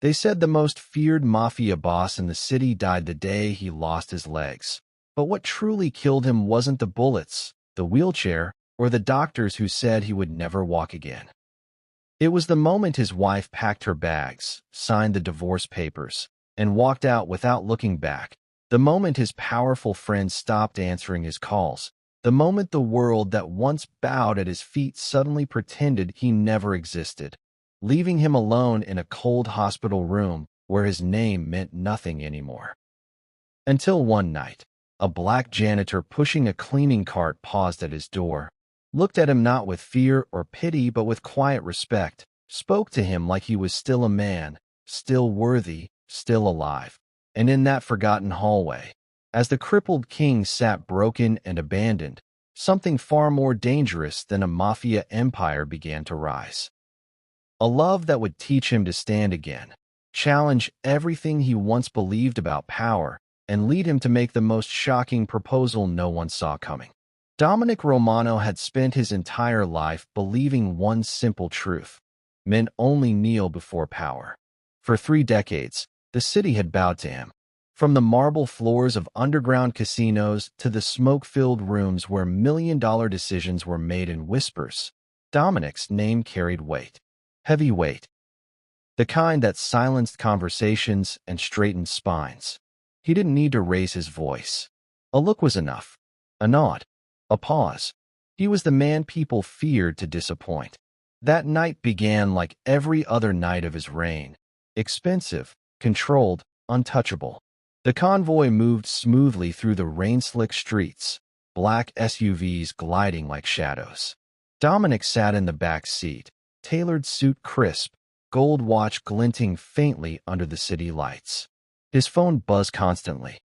They said the most feared Mafia boss in the city died the day he lost his legs. But what truly killed him wasn't the bullets, the wheelchair, or the doctors who said he would never walk again. It was the moment his wife packed her bags, signed the divorce papers, and walked out without looking back. The moment his powerful friends stopped answering his calls. The moment the world that once bowed at his feet suddenly pretended he never existed, leaving him alone in a cold hospital room where his name meant nothing anymore. Until one night, a black janitor pushing a cleaning cart paused at his door, looked at him not with fear or pity but with quiet respect, spoke to him like he was still a man, still worthy, still alive. And in that forgotten hallway, as the crippled king sat broken and abandoned, something far more dangerous than a mafia empire began to rise. A love that would teach him to stand again, challenge everything he once believed about power, and lead him to make the most shocking proposal no one saw coming. Dominic Romano had spent his entire life believing one simple truth: men only kneel before power. For 3 decades, the city had bowed to him. From the marble floors of underground casinos to the smoke-filled rooms where million-dollar decisions were made in whispers, Dominic's name carried weight. Heavy weight. The kind that silenced conversations and straightened spines. He didn't need to raise his voice. A look was enough. A nod. A pause. He was the man people feared to disappoint. That night began like every other night of his reign. Expensive, controlled, untouchable. The convoy moved smoothly through the rain-slick streets, black SUVs gliding like shadows. Dominic sat in the back seat, tailored suit crisp, gold watch glinting faintly under the city lights. His phone buzzed constantly.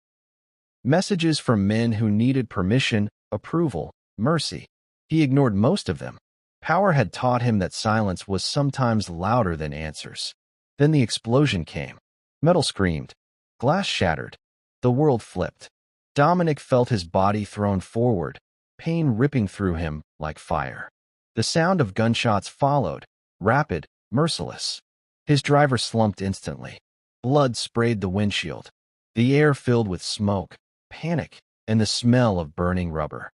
Messages from men who needed permission, approval, mercy. He ignored most of them. Power had taught him that silence was sometimes louder than answers. Then the explosion came. Metal screamed. Glass shattered. The world flipped. Dominic felt his body thrown forward, pain ripping through him like fire. The sound of gunshots followed, rapid, merciless. His driver slumped instantly. Blood sprayed the windshield. The air filled with smoke, panic, and the smell of burning rubber.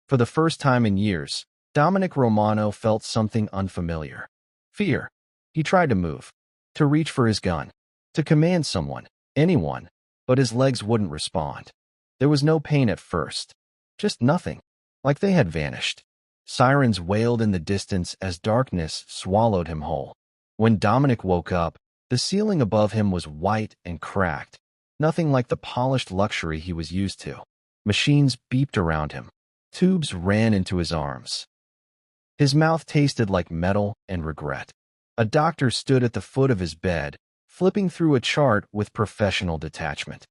For the first time in years, Dominic Romano felt something unfamiliar. Fear. He tried to move, to reach for his gun, to command someone, anyone, but his legs wouldn't respond. There was no pain at first, just nothing, like they had vanished. Sirens wailed in the distance as darkness swallowed him whole. When Dominic woke up, the ceiling above him was white and cracked, nothing like the polished luxury he was used to. Machines beeped around him. Tubes ran into his arms. His mouth tasted like metal and regret. A doctor stood at the foot of his bed, flipping through a chart with professional detachment.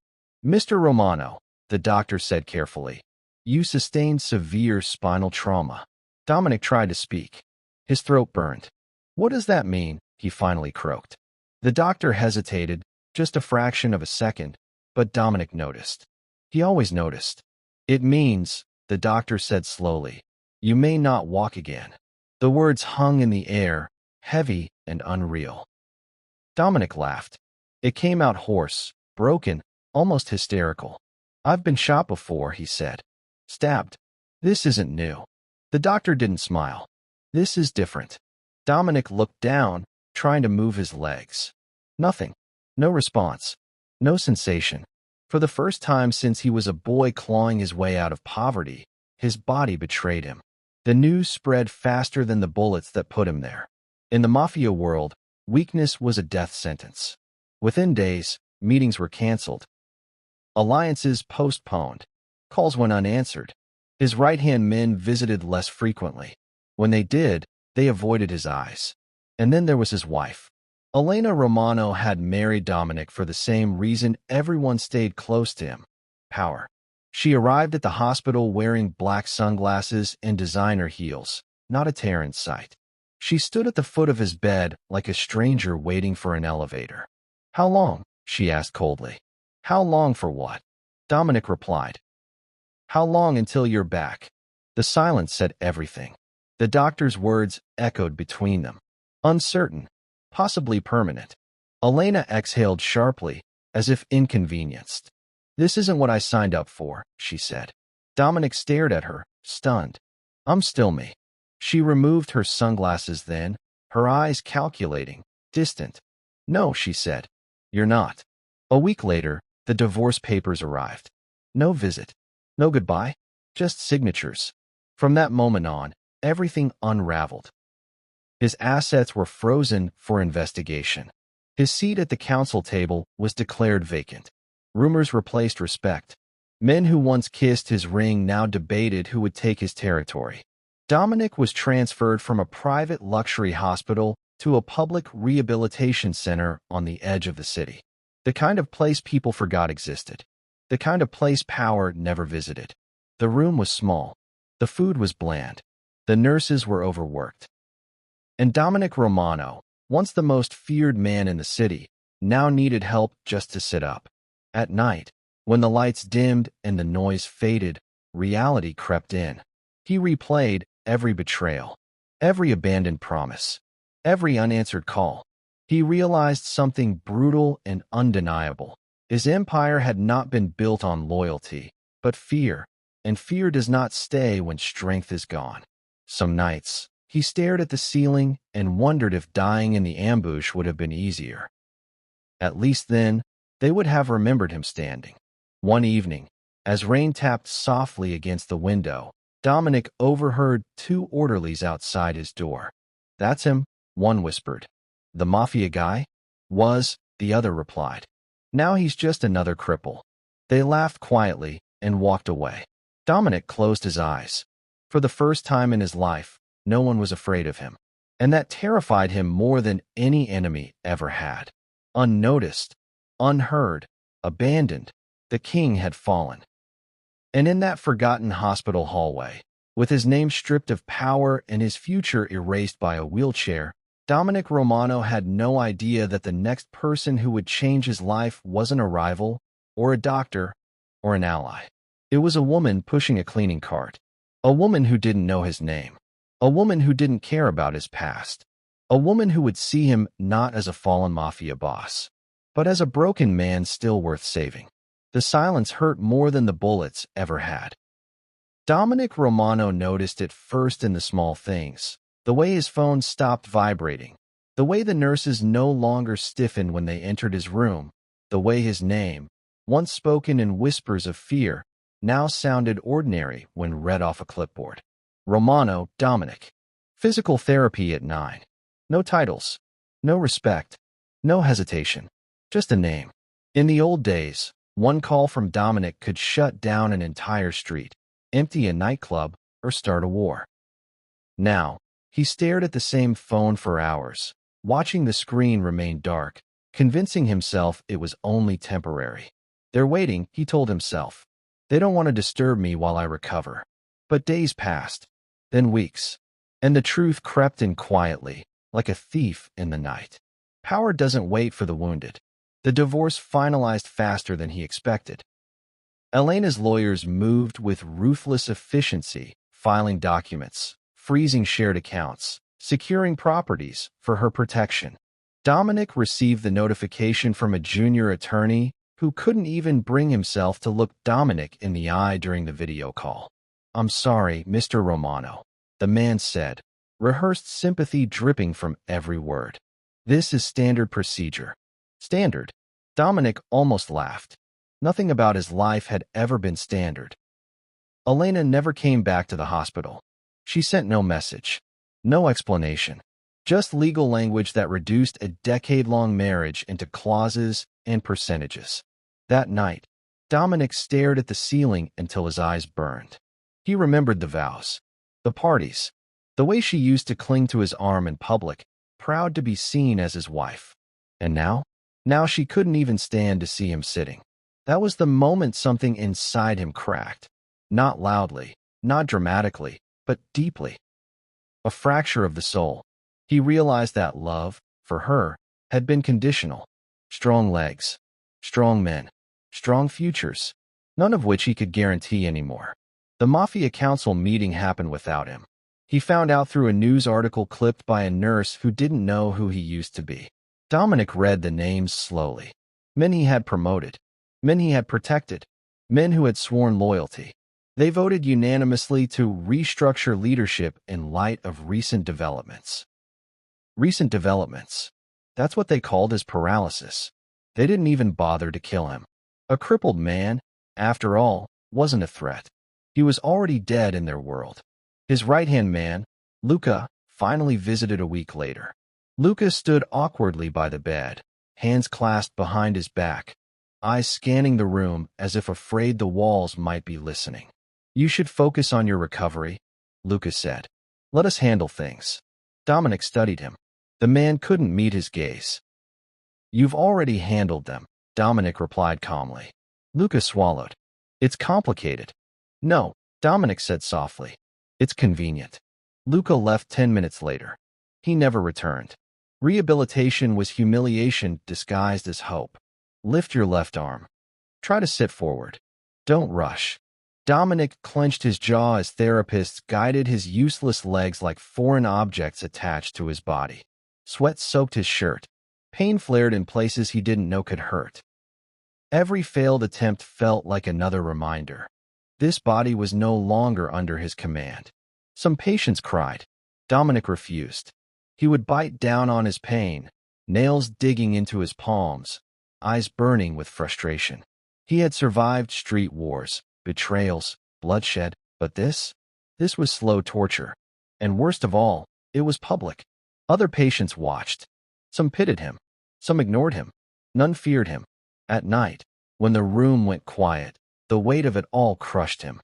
"Mr. Romano," the doctor said carefully, "you sustained severe spinal trauma." Dominic tried to speak. His throat burned. "What does that mean?" he finally croaked. The doctor hesitated, just a fraction of a second, but Dominic noticed. He always noticed. "It means," the doctor said slowly, "you may not walk again." The words hung in the air, heavy and unreal. Dominic laughed. It came out hoarse, broken, almost hysterical. "I've been shot before," he said. "Stabbed. This isn't new." The doctor didn't smile. "This is different." Dominic looked down, trying to move his legs. Nothing. No response. No sensation. For the first time since he was a boy clawing his way out of poverty, his body betrayed him. The news spread faster than the bullets that put him there. In the Mafia world, weakness was a death sentence. Within days, meetings were canceled. Alliances postponed. Calls went unanswered. His right-hand men visited less frequently. When they did, they avoided his eyes. And then there was his wife. Elena Romano had married Dominic for the same reason everyone stayed close to him: power. She arrived at the hospital wearing black sunglasses and designer heels, not a tear in sight. She stood at the foot of his bed like a stranger waiting for an elevator. "How long?" she asked coldly. "How long for what?" Dominic replied. "How long until you're back?" The silence said everything. The doctor's words echoed between them. Uncertain. Possibly permanent. Elena exhaled sharply, as if inconvenienced. "This isn't what I signed up for," she said. Dominic stared at her, stunned. "I'm still me." She removed her sunglasses then, her eyes calculating, distant. "No," she said. "You're not." A week later, the divorce papers arrived. No visit. No goodbye. Just signatures. From that moment on, everything unraveled. His assets were frozen for investigation. His seat at the council table was declared vacant. Rumors replaced respect. Men who once kissed his ring now debated who would take his territory. Dominic was transferred from a private luxury hospital to a public rehabilitation center on the edge of the city. The kind of place people forgot existed. The kind of place power never visited. The room was small. The food was bland. The nurses were overworked. And Dominic Romano, once the most feared man in the city, now needed help just to sit up. At night, when the lights dimmed and the noise faded, reality crept in. He replayed every betrayal, every abandoned promise, every unanswered call. He realized something brutal and undeniable. His empire had not been built on loyalty, but fear, and fear does not stay when strength is gone. Some nights, he stared at the ceiling and wondered if dying in the ambush would have been easier. At least then, they would have remembered him standing. One evening, as rain tapped softly against the window, Dominic overheard two orderlies outside his door. "That's him," one whispered. "The Mafia guy?" "Was," the other replied. "Now he's just another cripple." They laughed quietly and walked away. Dominic closed his eyes. For the first time in his life, no one was afraid of him. And that terrified him more than any enemy ever had. Unnoticed, unheard, abandoned, the king had fallen. And in that forgotten hospital hallway, with his name stripped of power and his future erased by a wheelchair, Dominic Romano had no idea that the next person who would change his life wasn't a rival, or a doctor, or an ally. It was a woman pushing a cleaning cart. A woman who didn't know his name. A woman who didn't care about his past. A woman who would see him not as a fallen mafia boss, but as a broken man still worth saving. The silence hurt more than the bullets ever had. Dominic Romano noticed it first in the small things. The way his phone stopped vibrating. The way the nurses no longer stiffened when they entered his room. The way his name, once spoken in whispers of fear, now sounded ordinary when read off a clipboard. Romano, Dominic. Physical therapy at 9. No titles. No respect. No hesitation. Just a name. In the old days, one call from Dominic could shut down an entire street, empty a nightclub, or start a war. Now, he stared at the same phone for hours, watching the screen remain dark, convincing himself it was only temporary. "They're waiting," he told himself. "They don't want to disturb me while I recover." But days passed, then weeks, and the truth crept in quietly, like a thief in the night. Power doesn't wait for the wounded. The divorce finalized faster than he expected. Elena's lawyers moved with ruthless efficiency, filing documents, freezing shared accounts, securing properties for her protection. Dominic received the notification from a junior attorney who couldn't even bring himself to look Dominic in the eye during the video call. "I'm sorry, Mr. Romano," the man said, rehearsed sympathy dripping from every word. "This is standard procedure." Standard? Dominic almost laughed. Nothing about his life had ever been standard. Elena never came back to the hospital. She sent no message, no explanation, just legal language that reduced a decade-long marriage into clauses and percentages. That night, Dominic stared at the ceiling until his eyes burned. He remembered the vows, the parties, the way she used to cling to his arm in public, proud to be seen as his wife. And now? Now she couldn't even stand to see him sitting. That was the moment something inside him cracked. Not loudly, not dramatically, but deeply. A fracture of the soul. He realized that love, for her, had been conditional. Strong legs, strong men, strong futures, none of which he could guarantee anymore. The Mafia Council meeting happened without him. He found out through a news article clipped by a nurse who didn't know who he used to be. Dominic read the names slowly. Men he had promoted. Men he had protected. Men who had sworn loyalty. They voted unanimously to restructure leadership in light of recent developments. Recent developments. That's what they called his paralysis. They didn't even bother to kill him. A crippled man, after all, wasn't a threat. He was already dead in their world. His right-hand man, Luca, finally visited a week later. Luca stood awkwardly by the bed, hands clasped behind his back, eyes scanning the room as if afraid the walls might be listening. "You should focus on your recovery," Luca said. "Let us handle things." Dominic studied him. The man couldn't meet his gaze. "You've already handled them," Dominic replied calmly. Luca swallowed. "It's complicated." "No," Dominic said softly. "It's convenient." Luca left 10 minutes later. He never returned. Rehabilitation was humiliation disguised as hope. Lift your left arm. Try to sit forward. Don't rush. Dominic clenched his jaw as therapists guided his useless legs like foreign objects attached to his body. Sweat soaked his shirt. Pain flared in places he didn't know could hurt. Every failed attempt felt like another reminder. This body was no longer under his command. Some patients cried. Dominic refused. He would bite down on his pain, nails digging into his palms, eyes burning with frustration. He had survived street wars, betrayals, bloodshed, but this was slow torture. And worst of all, it was public. Other patients watched. Some pitied him. Some ignored him. None feared him. At night, when the room went quiet, the weight of it all crushed him.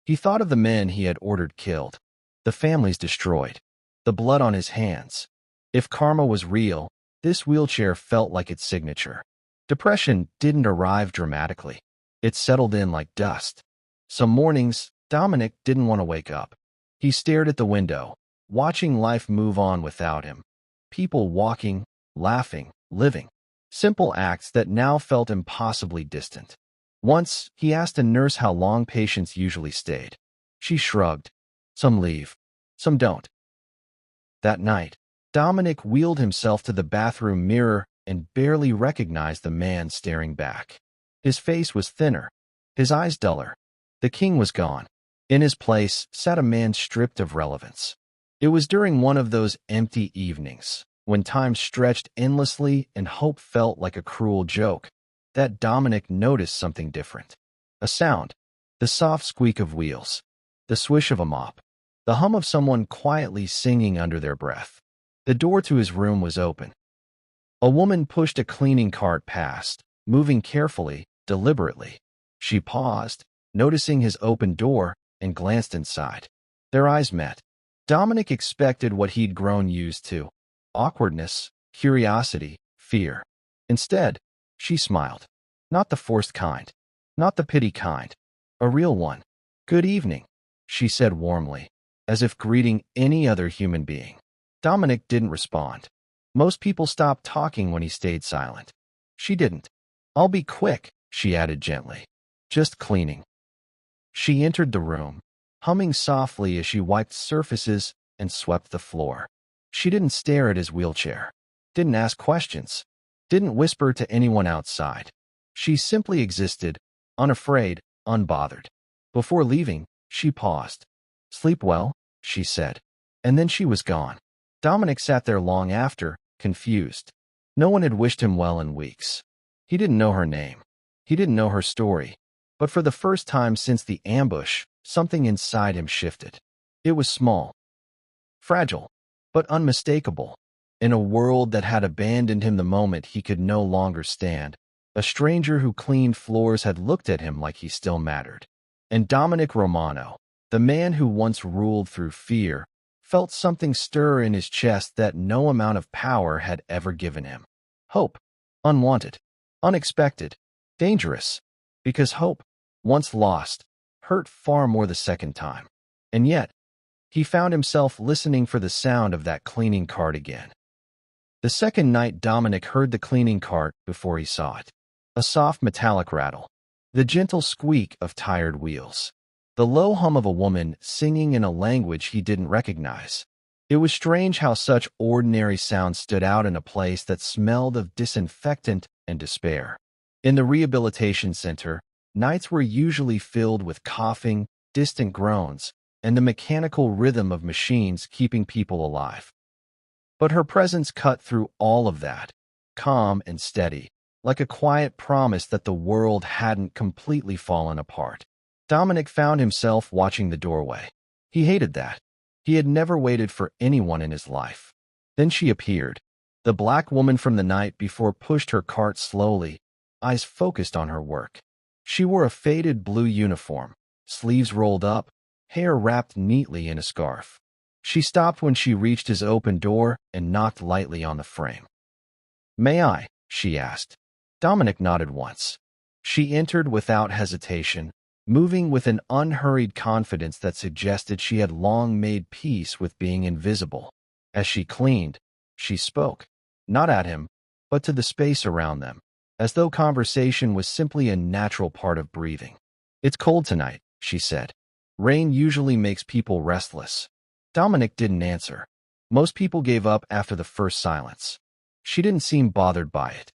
He thought of the men he had ordered killed, the families destroyed, the blood on his hands. If karma was real, this wheelchair felt like its signature. Depression didn't arrive dramatically. It settled in like dust. Some mornings, Dominic didn't want to wake up. He stared at the window, watching life move on without him. People walking, laughing, living. Simple acts that now felt impossibly distant. Once, he asked a nurse how long patients usually stayed. She shrugged. Some leave. Some don't. That night, Dominic wheeled himself to the bathroom mirror and barely recognized the man staring back. His face was thinner, his eyes duller. The king was gone. In his place sat a man stripped of relevance. It was during one of those empty evenings, when time stretched endlessly and hope felt like a cruel joke, that Dominic noticed something different. A sound, the soft squeak of wheels, the swish of a mop, the hum of someone quietly singing under their breath. The door to his room was open. A woman pushed a cleaning cart past, moving carefully, deliberately. She paused, noticing his open door, and glanced inside. Their eyes met. Dominic expected what he'd grown used to: awkwardness, curiosity, fear. Instead, she smiled. Not the forced kind. Not the pity kind. A real one. "Good evening," she said warmly, as if greeting any other human being. Dominic didn't respond. Most people stopped talking when he stayed silent. She didn't. "I'll be quick," she added gently. "Just cleaning." She entered the room, humming softly as she wiped surfaces and swept the floor. She didn't stare at his wheelchair, didn't ask questions, didn't whisper to anyone outside. She simply existed, unafraid, unbothered. Before leaving, she paused. "Sleep well," she said. And then she was gone. Dominic sat there long after, confused. No one had wished him well in weeks. He didn't know her name. He didn't know her story. But for the first time since the ambush, something inside him shifted. It was small, fragile, but unmistakable. In a world that had abandoned him the moment he could no longer stand, a stranger who cleaned floors had looked at him like he still mattered. And Dominic Romano, the man who once ruled through fear, felt something stir in his chest that no amount of power had ever given him. Hope. Unwanted. Unexpected. Dangerous. Because hope, once lost, hurt far more the second time. And yet, he found himself listening for the sound of that cleaning cart again. The second night Dominic heard the cleaning cart before he saw it. A soft metallic rattle. The gentle squeak of tired wheels. The low hum of a woman singing in a language he didn't recognize. It was strange how such ordinary sounds stood out in a place that smelled of disinfectant and despair. In the rehabilitation center, nights were usually filled with coughing, distant groans, and the mechanical rhythm of machines keeping people alive. But her presence cut through all of that, calm and steady, like a quiet promise that the world hadn't completely fallen apart. Dominic found himself watching the doorway. He hated that. He had never waited for anyone in his life. Then she appeared. The black woman from the night before pushed her cart slowly, eyes focused on her work. She wore a faded blue uniform, sleeves rolled up, hair wrapped neatly in a scarf. She stopped when she reached his open door and knocked lightly on the frame. "May I?" she asked. Dominic nodded once. She entered without hesitation, moving with an unhurried confidence that suggested she had long made peace with being invisible. As she cleaned, she spoke, not at him, but to the space around them, as though conversation was simply a natural part of breathing. "It's cold tonight," she said. "Rain usually makes people restless." Dominic didn't answer. Most people gave up after the first silence. She didn't seem bothered by it.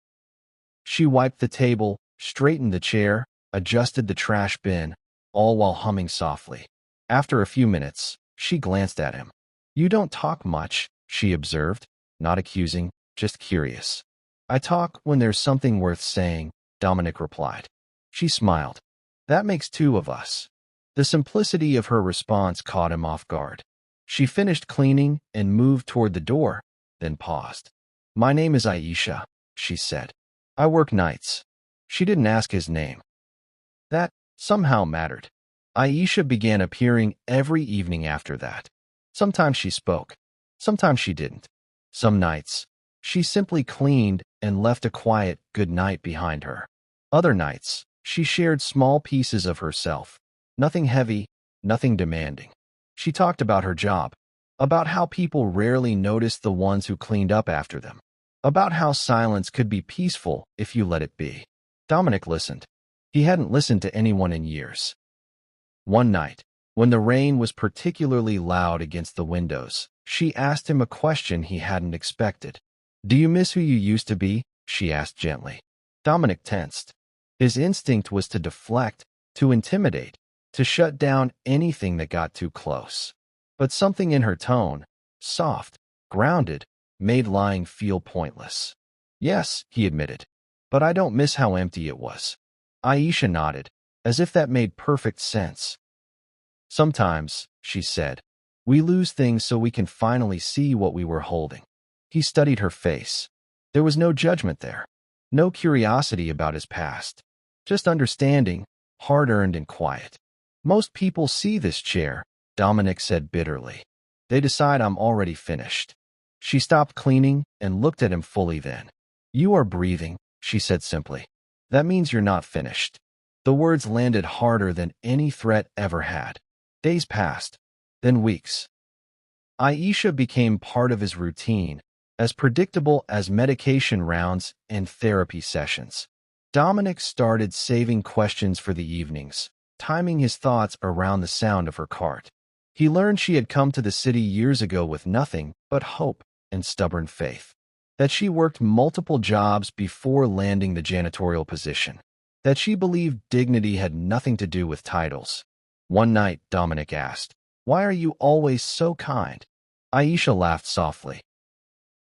She wiped the table, straightened the chair, adjusted the trash bin, all while humming softly. After a few minutes, she glanced at him. "You don't talk much," she observed, not accusing, just curious. "I talk when there's something worth saying," Dominic replied. She smiled. "That makes two of us." The simplicity of her response caught him off guard. She finished cleaning and moved toward the door, then paused. "My name is Aisha," she said. "I work nights." She didn't ask his name. That somehow mattered. Aisha began appearing every evening after that. Sometimes she spoke. Sometimes she didn't. Some nights, she simply cleaned and left a quiet good night behind her. Other nights, she shared small pieces of herself. Nothing heavy, nothing demanding. She talked about her job, about how people rarely noticed the ones who cleaned up after them, about how silence could be peaceful if you let it be. Dominic listened. He hadn't listened to anyone in years. One night, when the rain was particularly loud against the windows, she asked him a question he hadn't expected. "Do you miss who you used to be?" she asked gently. Dominic tensed. His instinct was to deflect, to intimidate, to shut down anything that got too close. But something in her tone, soft, grounded, made lying feel pointless. "Yes," he admitted, "but I don't miss how empty it was." Aisha nodded, as if that made perfect sense. "Sometimes," she said, "we lose things so we can finally see what we were holding." He studied her face. There was no judgment there, no curiosity about his past, just understanding, hard-earned and quiet. "Most people see this chair," Dominic said bitterly. "They decide I'm already finished." She stopped cleaning and looked at him fully then. "You are breathing," she said simply. "That means you're not finished." The words landed harder than any threat ever had. Days passed, then weeks. Aisha became part of his routine, as predictable as medication rounds and therapy sessions. Dominic started saving questions for the evenings, timing his thoughts around the sound of her cart. He learned she had come to the city years ago with nothing but hope and stubborn faith. That she worked multiple jobs before landing the janitorial position. That she believed dignity had nothing to do with titles. One night, Dominic asked, "Why are you always so kind?" Aisha laughed softly.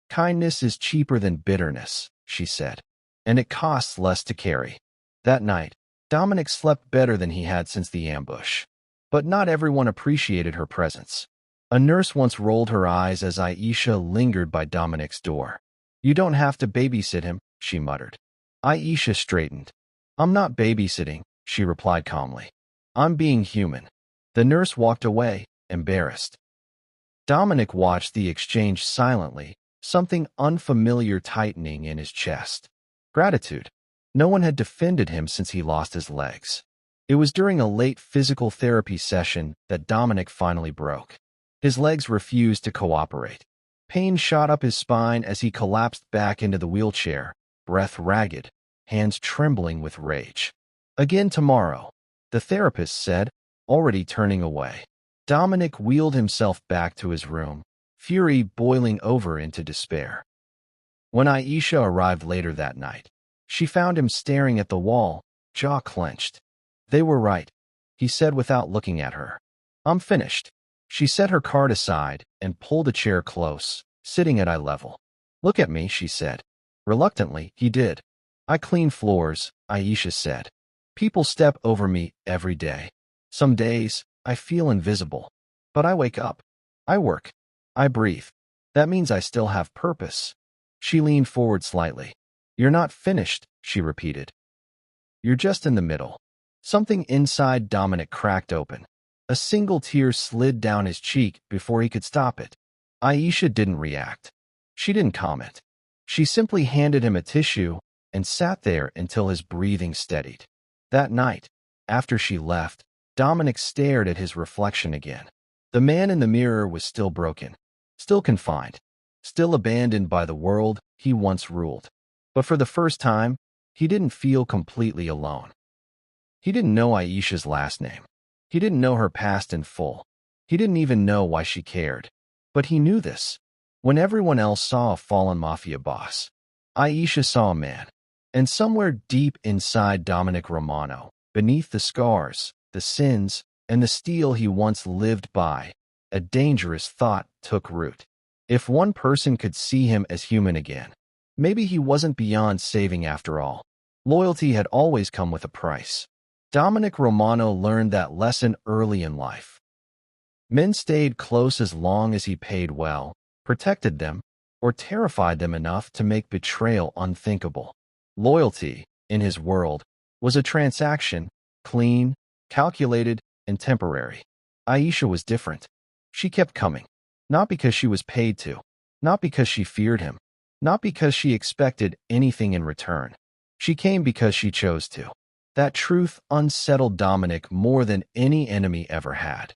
"Kindness is cheaper than bitterness," she said, "and it costs less to carry." That night, Dominic slept better than he had since the ambush. But not everyone appreciated her presence. A nurse once rolled her eyes as Aisha lingered by Dominic's door. "You don't have to babysit him," she muttered. Aisha straightened. "I'm not babysitting," she replied calmly. "I'm being human." The nurse walked away, embarrassed. Dominic watched the exchange silently, something unfamiliar tightening in his chest. Gratitude. No one had defended him since he lost his legs. It was during a late physical therapy session that Dominic finally broke. His legs refused to cooperate. Pain shot up his spine as he collapsed back into the wheelchair, breath ragged, hands trembling with rage. "Again tomorrow," the therapist said, already turning away. Dominic wheeled himself back to his room, fury boiling over into despair. When Aisha arrived later that night, she found him staring at the wall, jaw clenched. "They were right," he said without looking at her. "I'm finished." She set her card aside and pulled a chair close, sitting at eye level. "Look at me," she said. Reluctantly, he did. "I clean floors," Aisha said. "People step over me every day. Some days, I feel invisible. But I wake up. I work. I breathe. That means I still have purpose." She leaned forward slightly. "You're not finished," she repeated. "You're just in the middle." Something inside Dominic cracked open. A single tear slid down his cheek before he could stop it. Aisha didn't react. She didn't comment. She simply handed him a tissue and sat there until his breathing steadied. That night, after she left, Dominic stared at his reflection again. The man in the mirror was still broken, still confined, still abandoned by the world he once ruled. But for the first time, he didn't feel completely alone. He didn't know Aisha's last name. He didn't know her past in full. He didn't even know why she cared. But he knew this. When everyone else saw a fallen mafia boss, Aisha saw a man. And somewhere deep inside Dominic Romano, beneath the scars, the sins, and the steel he once lived by, a dangerous thought took root. If one person could see him as human again, maybe he wasn't beyond saving after all. Loyalty had always come with a price. Dominic Romano learned that lesson early in life. Men stayed close as long as he paid well, protected them, or terrified them enough to make betrayal unthinkable. Loyalty, in his world, was a transaction, clean, calculated, and temporary. Aisha was different. She kept coming. Not because she was paid to. Not because she feared him. Not because she expected anything in return. She came because she chose to. That truth unsettled Dominic more than any enemy ever had.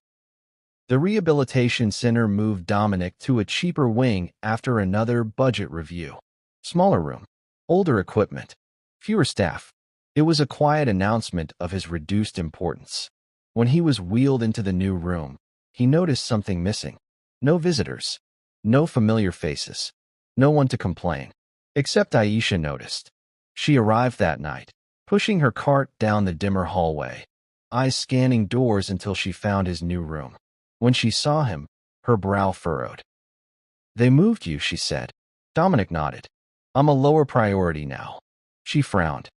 The rehabilitation center moved Dominic to a cheaper wing after another budget review. Smaller room, older equipment, fewer staff. It was a quiet announcement of his reduced importance. When he was wheeled into the new room, he noticed something missing. No visitors. No familiar faces. No one to complain. Except Aisha noticed. She arrived that night, pushing her cart down the dimmer hallway, eyes scanning doors until she found his new room. When she saw him, her brow furrowed. "They moved you," she said. Dominic nodded. "I'm a lower priority now." She frowned,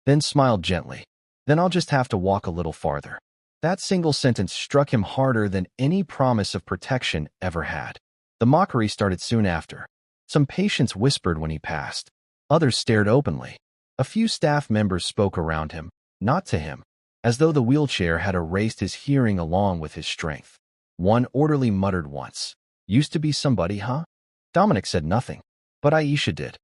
then smiled gently. "Then I'll just have to walk a little farther." That single sentence struck him harder than any promise of protection ever had. The mockery started soon after. Some patients whispered when he passed. Others stared openly. A few staff members spoke around him, not to him, as though the wheelchair had erased his hearing along with his strength. One orderly muttered once, "Used to be somebody, huh?" Dominic said nothing, but Aisha did.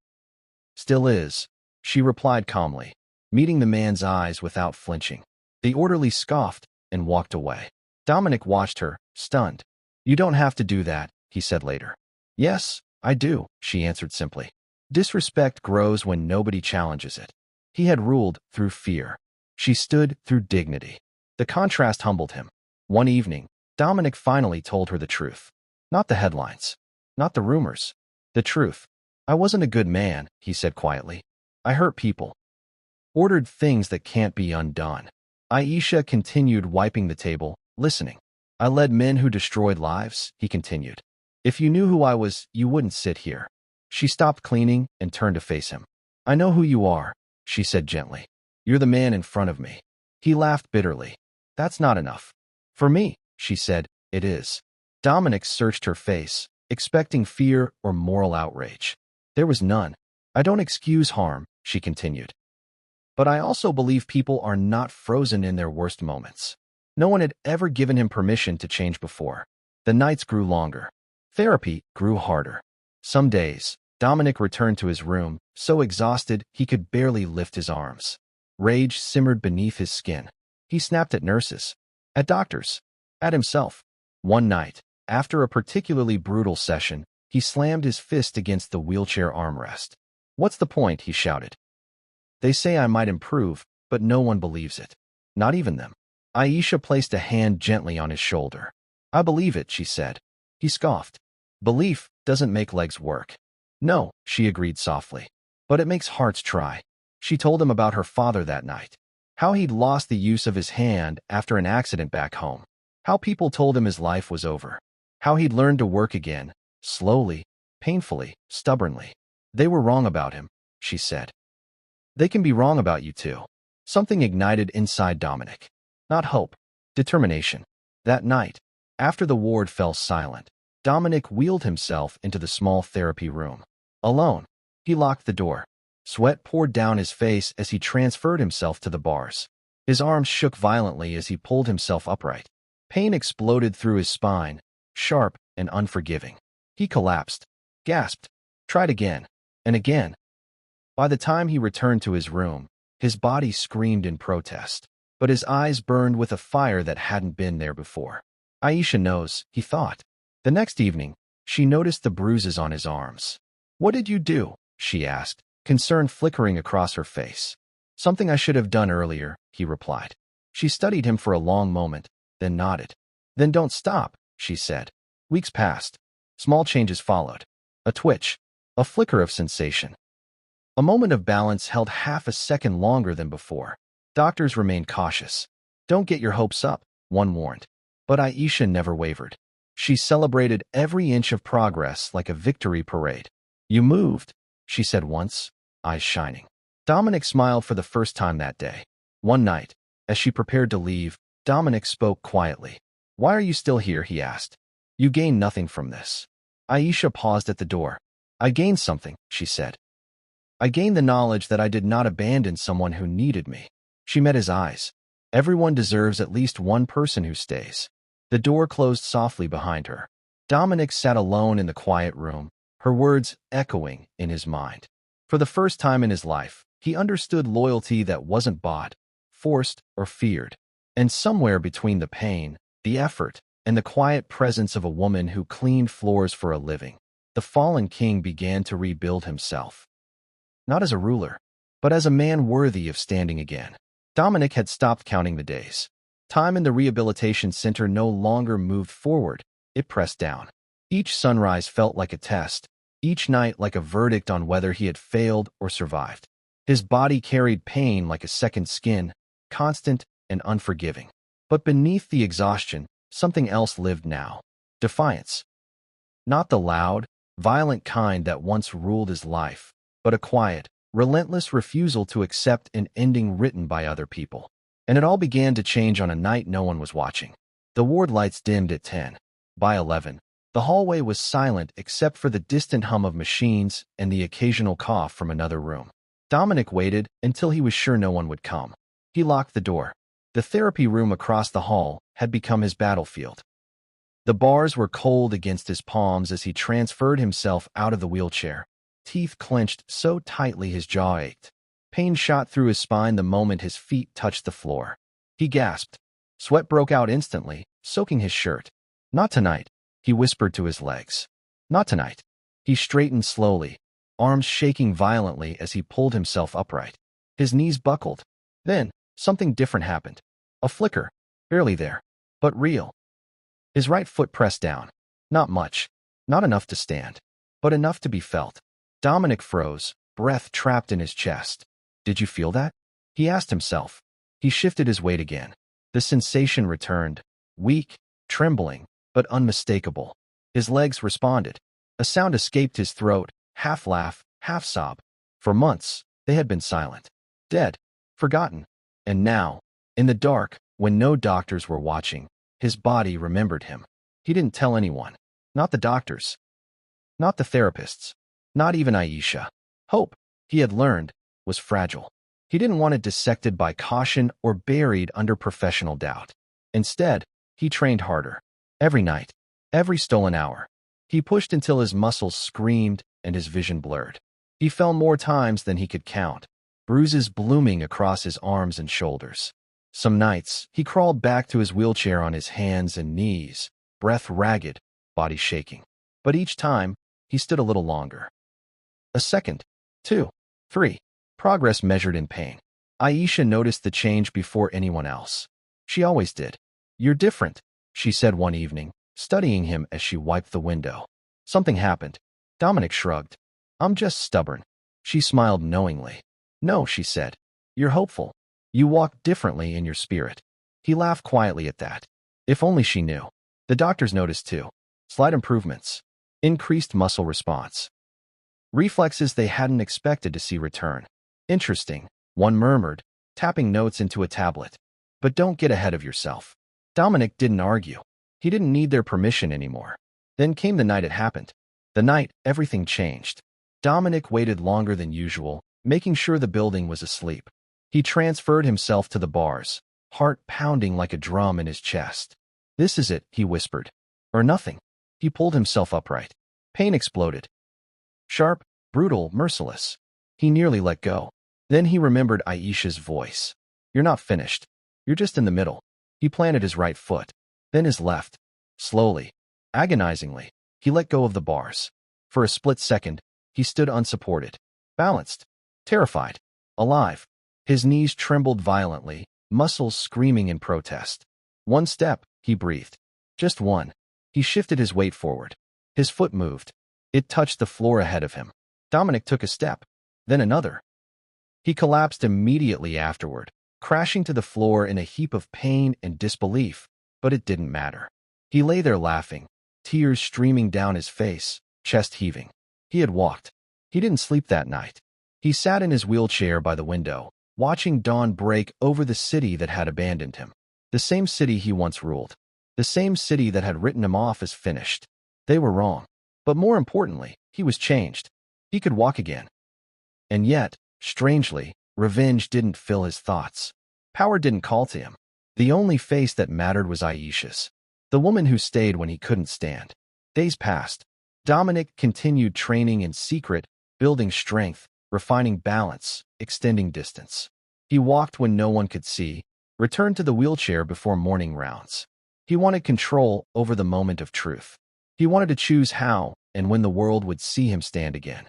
"Still is," she replied calmly, meeting the man's eyes without flinching. The orderly scoffed and walked away. Dominic watched her, stunned. "You don't have to do that," he said later. "Yes, I do," she answered simply. Disrespect grows when nobody challenges it. He had ruled through fear. She stood through dignity. The contrast humbled him. One evening, Dominic finally told her the truth. Not the headlines. Not the rumors. The truth. "I wasn't a good man," he said quietly. "I hurt people. Ordered things that can't be undone." Aisha continued wiping the table, listening. "I led men who destroyed lives," he continued. "If you knew who I was, you wouldn't sit here." She stopped cleaning and turned to face him. "I know who you are," she said gently. "You're the man in front of me." He laughed bitterly. "That's not enough." "For me," she said, "it is." Dominic searched her face, expecting fear or moral outrage. There was none. "I don't excuse harm," she continued. "But I also believe people are not frozen in their worst moments." No one had ever given him permission to change before. The nights grew longer. Therapy grew harder. Some days, Dominic returned to his room, so exhausted he could barely lift his arms. Rage simmered beneath his skin. He snapped at nurses, at doctors, at himself. One night, after a particularly brutal session, he slammed his fist against the wheelchair armrest. "What's the point?" he shouted. "They say I might improve, but no one believes it. Not even them." Aisha placed a hand gently on his shoulder. "I believe it," she said. He scoffed. Belief doesn't make legs work. No, she agreed softly. But it makes hearts try. She told him about her father that night. How he'd lost the use of his hand after an accident back home. How people told him his life was over. How he'd learned to work again, slowly, painfully, stubbornly. They were wrong about him, she said. They can be wrong about you too. Something ignited inside Dominic. Not hope, determination. That night, after the ward fell silent, Dominic wheeled himself into the small therapy room. Alone, he locked the door. Sweat poured down his face as he transferred himself to the bars. His arms shook violently as he pulled himself upright. Pain exploded through his spine, sharp and unforgiving. He collapsed, gasped, tried again, and again. By the time he returned to his room, his body screamed in protest, but his eyes burned with a fire that hadn't been there before. Aisha knows, he thought. The next evening, she noticed the bruises on his arms. What did you do? She asked, concern flickering across her face. Something I should have done earlier, he replied. She studied him for a long moment, then nodded. Then don't stop, she said. Weeks passed. Small changes followed. A twitch, a flicker of sensation. A moment of balance held half a second longer than before. Doctors remained cautious. Don't get your hopes up, one warned. But Aisha never wavered. She celebrated every inch of progress like a victory parade. You moved, she said once, eyes shining. Dominic smiled for the first time that day. One night, as she prepared to leave, Dominic spoke quietly. Why are you still here? He asked. You gain nothing from this. Aisha paused at the door. I gained something, she said. I gained the knowledge that I did not abandon someone who needed me. She met his eyes. Everyone deserves at least one person who stays. The door closed softly behind her. Dominic sat alone in the quiet room, her words echoing in his mind. For the first time in his life, he understood loyalty that wasn't bought, forced, or feared. And somewhere between the pain, the effort, and the quiet presence of a woman who cleaned floors for a living, the fallen king began to rebuild himself. Not as a ruler, but as a man worthy of standing again. Dominic had stopped counting the days. Time in the rehabilitation center no longer moved forward, it pressed down. Each sunrise felt like a test, each night like a verdict on whether he had failed or survived. His body carried pain like a second skin, constant and unforgiving. But beneath the exhaustion, something else lived now. Defiance. Not the loud, violent kind that once ruled his life, but a quiet, relentless refusal to accept an ending written by other people. And it all began to change on a night no one was watching. The ward lights dimmed at 10. By 11, the hallway was silent except for the distant hum of machines and the occasional cough from another room. Dominic waited until he was sure no one would come. He locked the door. The therapy room across the hall had become his battlefield. The bars were cold against his palms as he transferred himself out of the wheelchair. Teeth clenched so tightly his jaw ached. Pain shot through his spine the moment his feet touched the floor. He gasped. Sweat broke out instantly, soaking his shirt. Not tonight, he whispered to his legs. Not tonight. He straightened slowly, arms shaking violently as he pulled himself upright. His knees buckled. Then, something different happened. A flicker, barely there, but real. His right foot pressed down. Not much, not enough to stand, but enough to be felt. Dominic froze, breath trapped in his chest. Did you feel that? He asked himself. He shifted his weight again. The sensation returned, weak, trembling, but unmistakable. His legs responded. A sound escaped his throat, half laugh, half sob. For months, they had been silent. Dead, forgotten. And now, in the dark, when no doctors were watching, his body remembered him. He didn't tell anyone. Not the doctors. Not the therapists. Not even Aisha. Hope, he had learned, was fragile. He didn't want it dissected by caution or buried under professional doubt. Instead, he trained harder. Every night, every stolen hour. He pushed until his muscles screamed and his vision blurred. He fell more times than he could count, bruises blooming across his arms and shoulders. Some nights, he crawled back to his wheelchair on his hands and knees, breath ragged, body shaking. But each time, he stood a little longer. A second, 2, 3. Progress measured in pain. Aisha noticed the change before anyone else. She always did. You're different, she said one evening, studying him as she wiped the window. Something happened. Dominic shrugged. I'm just stubborn. She smiled knowingly. No, she said. You're hopeful. You walk differently in your spirit. He laughed quietly at that. If only she knew. The doctors noticed too. Slight improvements. Increased muscle response. Reflexes they hadn't expected to see return. Interesting, one murmured, tapping notes into a tablet. But don't get ahead of yourself. Dominic didn't argue. He didn't need their permission anymore. Then came the night it happened. The night everything changed. Dominic waited longer than usual, making sure the building was asleep. He transferred himself to the bars, heart pounding like a drum in his chest. This is it, he whispered. Or nothing. He pulled himself upright. Pain exploded. Sharp, brutal, merciless. He nearly let go. Then he remembered Aisha's voice. You're not finished. You're just in the middle. He planted his right foot, then his left. Slowly, agonizingly, he let go of the bars. For a split second, he stood unsupported, balanced, terrified, alive. His knees trembled violently, muscles screaming in protest. One step, he breathed. Just one. He shifted his weight forward. His foot moved. It touched the floor ahead of him. Dominic took a step, then another. He collapsed immediately afterward, crashing to the floor in a heap of pain and disbelief, but it didn't matter. He lay there laughing, tears streaming down his face, chest heaving. He had walked. He didn't sleep that night. He sat in his wheelchair by the window, watching dawn break over the city that had abandoned him. The same city he once ruled. The same city that had written him off as finished. They were wrong. But more importantly, he was changed. He could walk again. And yet, strangely, revenge didn't fill his thoughts. Power didn't call to him. The only face that mattered was Aisha's. The woman who stayed when he couldn't stand. Days passed. Dominic continued training in secret, building strength, refining balance, extending distance. He walked when no one could see, returned to the wheelchair before morning rounds. He wanted control over the moment of truth. He wanted to choose how and when the world would see him stand again.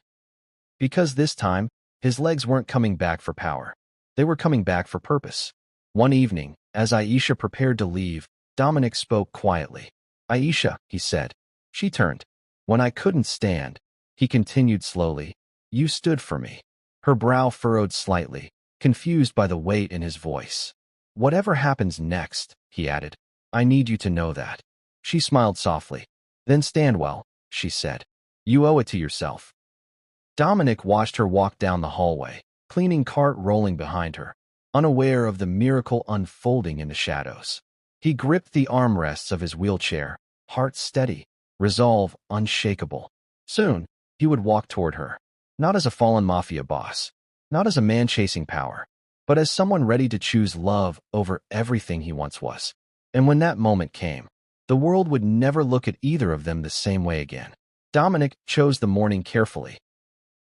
Because this time, his legs weren't coming back for power. They were coming back for purpose. One evening, as Aisha prepared to leave, Dominic spoke quietly. Aisha, he said. She turned. When I couldn't stand, he continued slowly, you stood for me. Her brow furrowed slightly, confused by the weight in his voice. Whatever happens next, he added, I need you to know that. She smiled softly. Then stand well, she said. You owe it to yourself. Dominic watched her walk down the hallway, cleaning cart rolling behind her, unaware of the miracle unfolding in the shadows. He gripped the armrests of his wheelchair, heart steady, resolve unshakable. Soon, he would walk toward her, not as a fallen mafia boss, not as a man chasing power, but as someone ready to choose love over everything he once was. And when that moment came, the world would never look at either of them the same way again. Dominic chose the morning carefully,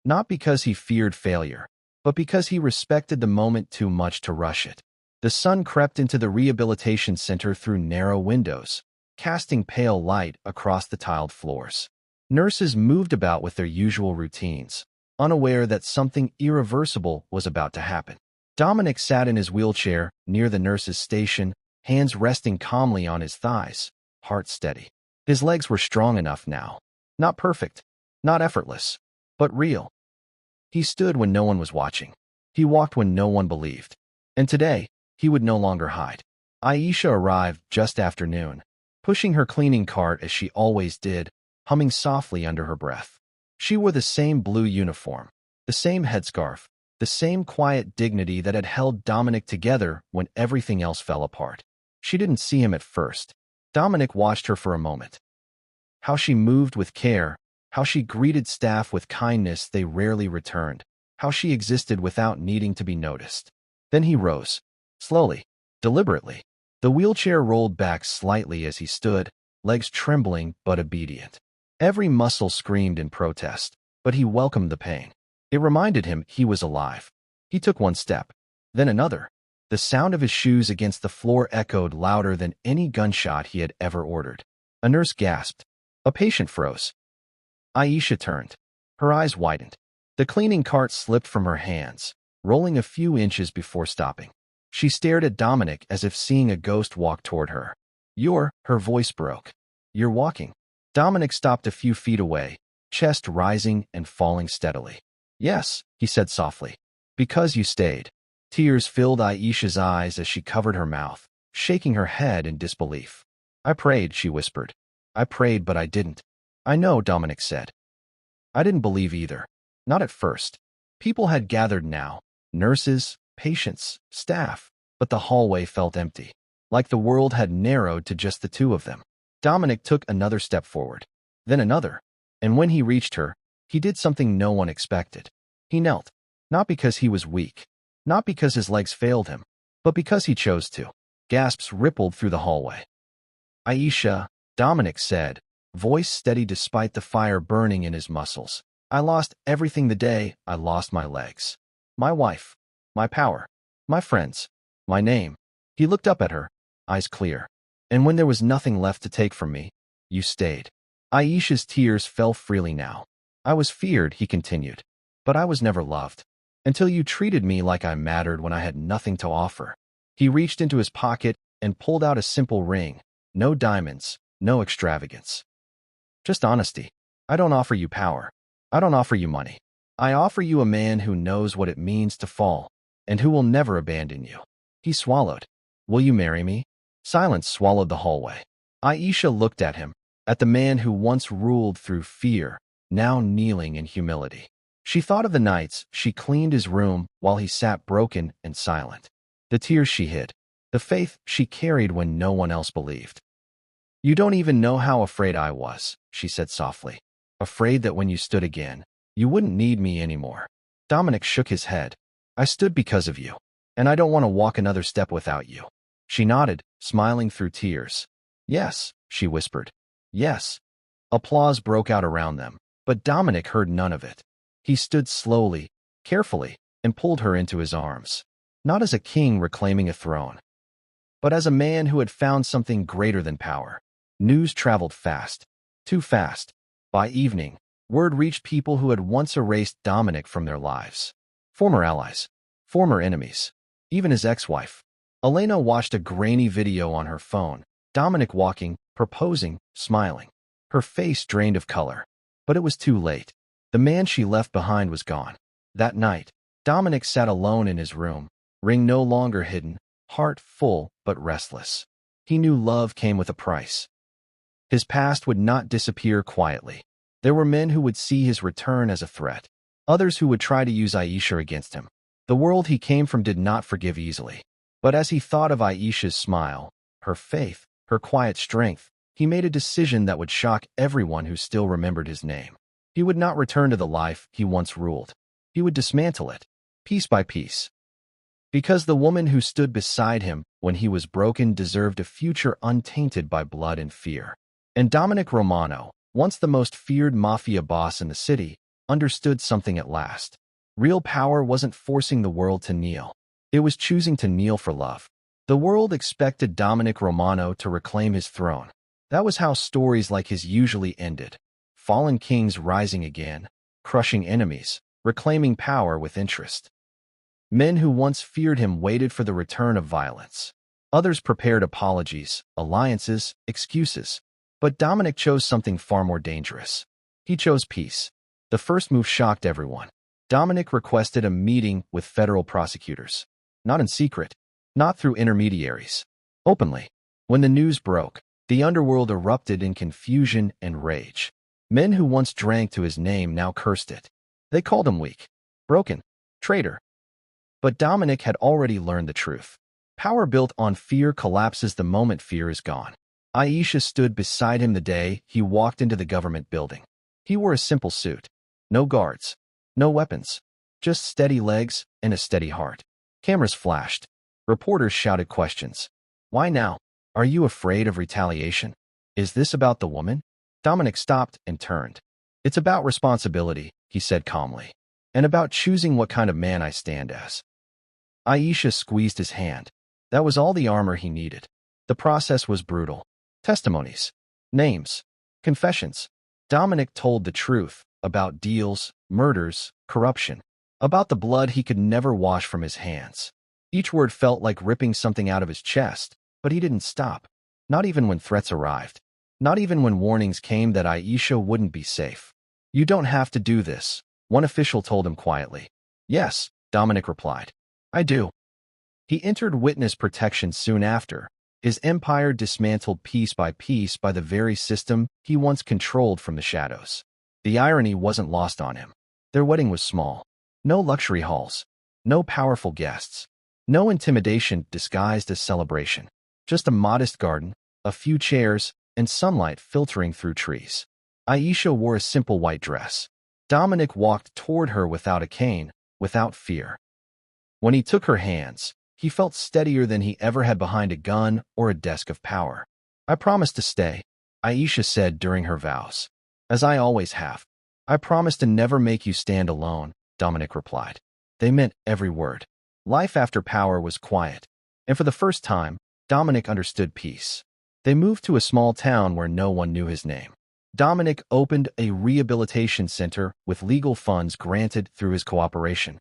not because he feared failure, but because he respected the moment too much to rush it. The sun crept into the rehabilitation center through narrow windows, casting pale light across the tiled floors. Nurses moved about with their usual routines, unaware that something irreversible was about to happen. Dominic sat in his wheelchair near the nurse's station, hands resting calmly on his thighs, heart steady. His legs were strong enough now. Not perfect, not effortless, but real. He stood when no one was watching. He walked when no one believed. And today, he would no longer hide. Aisha arrived just after noon, pushing her cleaning cart as she always did, humming softly under her breath. She wore the same blue uniform, the same headscarf, the same quiet dignity that had held Dominic together when everything else fell apart. She didn't see him at first. Dominic watched her for a moment. How she moved with care, how she greeted staff with kindness they rarely returned, how she existed without needing to be noticed. Then he rose, slowly, deliberately. The wheelchair rolled back slightly as he stood, legs trembling but obedient. Every muscle screamed in protest, but he welcomed the pain. It reminded him he was alive. He took one step, then another. The sound of his shoes against the floor echoed louder than any gunshot he had ever ordered. A nurse gasped. A patient froze. Aisha turned. Her eyes widened. The cleaning cart slipped from her hands, rolling a few inches before stopping. She stared at Dominic as if seeing a ghost walk toward her. Her voice broke. You're walking. Dominic stopped a few feet away, chest rising and falling steadily. Yes, he said softly. Because you stayed. Tears filled Aisha's eyes as she covered her mouth, shaking her head in disbelief. I prayed, she whispered. I prayed, but I didn't. I know, Dominic said. I didn't believe either. Not at first. People had gathered now. Nurses, patients, staff. But the hallway felt empty. Like the world had narrowed to just the two of them. Dominic took another step forward. Then another. And when he reached her, he did something no one expected. He knelt. Not because he was weak. Not because his legs failed him. But because he chose to. Gasps rippled through the hallway. Aisha, Dominic said, voice steady despite the fire burning in his muscles. I lost everything the day I lost my legs. My wife. My power. My friends. My name. He looked up at her, eyes clear. And when there was nothing left to take from me, you stayed. Aisha's tears fell freely now. I was feared, he continued. But I was never loved. Until you treated me like I mattered when I had nothing to offer. He reached into his pocket and pulled out a simple ring. No diamonds, no extravagance. Just honesty. I don't offer you power. I don't offer you money. I offer you a man who knows what it means to fall, and who will never abandon you. He swallowed. Will you marry me? Silence swallowed the hallway. Aisha looked at him, at the man who once ruled through fear, now kneeling in humility. She thought of the nights she cleaned his room while he sat broken and silent. The tears she hid, the faith she carried when no one else believed. You don't even know how afraid I was, she said softly. Afraid that when you stood again, you wouldn't need me anymore. Dominic shook his head. I stood because of you, and I don't want to walk another step without you. She nodded, smiling through tears. Yes, she whispered. Yes. Applause broke out around them, but Dominic heard none of it. He stood slowly, carefully, and pulled her into his arms. Not as a king reclaiming a throne, but as a man who had found something greater than power. News traveled fast. Too fast. By evening, word reached people who had once erased Dominic from their lives. Former allies. Former enemies. Even his ex-wife. Elena watched a grainy video on her phone. Dominic walking, proposing, smiling. Her face drained of color. But it was too late. The man she left behind was gone. That night, Dominic sat alone in his room, ring no longer hidden, heart full but restless. He knew love came with a price. His past would not disappear quietly. There were men who would see his return as a threat, others who would try to use Aisha against him. The world he came from did not forgive easily. But as he thought of Aisha's smile, her faith, her quiet strength, he made a decision that would shock everyone who still remembered his name. He would not return to the life he once ruled. He would dismantle it, piece by piece. Because the woman who stood beside him when he was broken deserved a future untainted by blood and fear. And Dominic Romano, once the most feared Mafia boss in the city, understood something at last. Real power wasn't forcing the world to kneel. It was choosing to kneel for love. The world expected Dominic Romano to reclaim his throne. That was how stories like his usually ended. Fallen kings rising again, crushing enemies, reclaiming power with interest. Men who once feared him waited for the return of violence. Others prepared apologies, alliances, excuses. But Dominic chose something far more dangerous. He chose peace. The first move shocked everyone. Dominic requested a meeting with federal prosecutors. Not in secret, not through intermediaries. Openly. When the news broke, the underworld erupted in confusion and rage. Men who once drank to his name now cursed it. They called him weak, broken, traitor. But Dominic had already learned the truth. Power built on fear collapses the moment fear is gone. Aisha stood beside him the day he walked into the government building. He wore a simple suit. No guards. No weapons. Just steady legs and a steady heart. Cameras flashed. Reporters shouted questions. Why now? Are you afraid of retaliation? Is this about the woman? Dominic stopped and turned. It's about responsibility, he said calmly. And about choosing what kind of man I stand as. Aisha squeezed his hand. That was all the armor he needed. The process was brutal. Testimonies. Names. Confessions. Dominic told the truth about deals, murders, corruption. About the blood he could never wash from his hands. Each word felt like ripping something out of his chest, but he didn't stop. Not even when threats arrived. Not even when warnings came that Aisha wouldn't be safe. You don't have to do this, one official told him quietly. Yes, Dominic replied. I do. He entered witness protection soon after, his empire dismantled piece by the very system he once controlled from the shadows. The irony wasn't lost on him. Their wedding was small. No luxury halls. No powerful guests. No intimidation disguised as celebration. Just a modest garden, a few chairs, and sunlight filtering through trees. Aisha wore a simple white dress. Dominic walked toward her without a cane, without fear. When he took her hands, he felt steadier than he ever had behind a gun or a desk of power. I promise to stay, Aisha said during her vows. As I always have. I promise to never make you stand alone, Dominic replied. They meant every word. Life after power was quiet, and for the first time, Dominic understood peace. They moved to a small town where no one knew his name. Dominic opened a rehabilitation center with legal funds granted through his cooperation,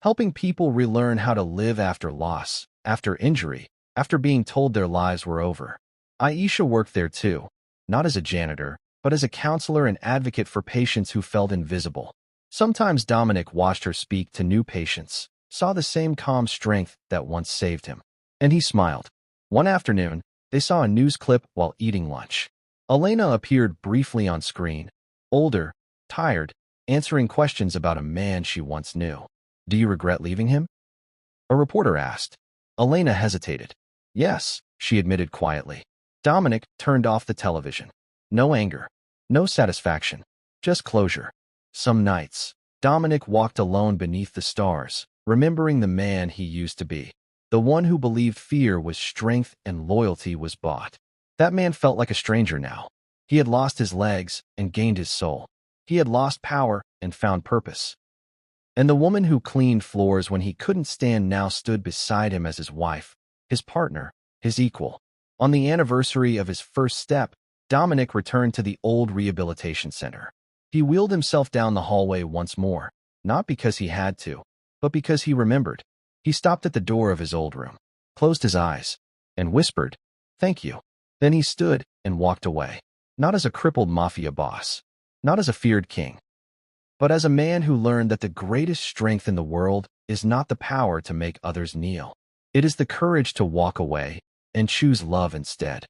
helping people relearn how to live after loss, after injury, after being told their lives were over. Aisha worked there too, not as a janitor, but as a counselor and advocate for patients who felt invisible. Sometimes Dominic watched her speak to new patients, saw the same calm strength that once saved him. And he smiled. One afternoon, they saw a news clip while eating lunch. Elena appeared briefly on screen, older, tired, answering questions about a man she once knew. Do you regret leaving him? A reporter asked. Elena hesitated. Yes, she admitted quietly. Dominic turned off the television. No anger, no satisfaction, just closure. Some nights, Dominic walked alone beneath the stars, remembering the man he used to be. The one who believed fear was strength and loyalty was bought. That man felt like a stranger now. He had lost his legs and gained his soul. He had lost power and found purpose. And the woman who cleaned floors when he couldn't stand now stood beside him as his wife, his partner, his equal. On the anniversary of his first step, Dominic returned to the old rehabilitation center. He wheeled himself down the hallway once more, not because he had to, but because he remembered. He stopped at the door of his old room, closed his eyes, and whispered, "Thank you." Then he stood and walked away, not as a crippled mafia boss, not as a feared king, but as a man who learned that the greatest strength in the world is not the power to make others kneel. It is the courage to walk away and choose love instead.